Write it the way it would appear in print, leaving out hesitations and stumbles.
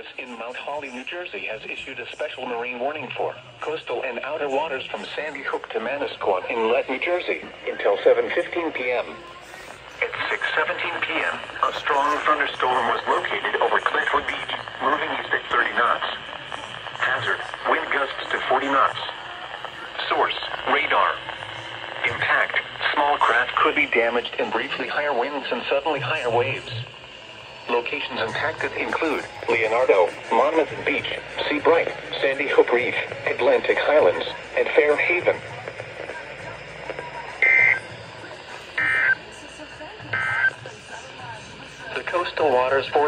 Office in Mount Holly, New Jersey has issued a special marine warning for coastal and outer waters from Sandy Hook to Manasquan Inlet, New Jersey, until 7:15 p.m. At 6:17 p.m., a strong thunderstorm was located over Cliffwood Beach, moving east at 30 knots. Hazard, wind gusts to 40 knots. Source, radar. Impact, small craft could be damaged and briefly higher winds and suddenly higher waves. Locations impacted include Leonardo, Monmouth Beach, Sea Bright, Sandy Hook Reef, Atlantic Highlands, and Fair Haven. The coastal waters for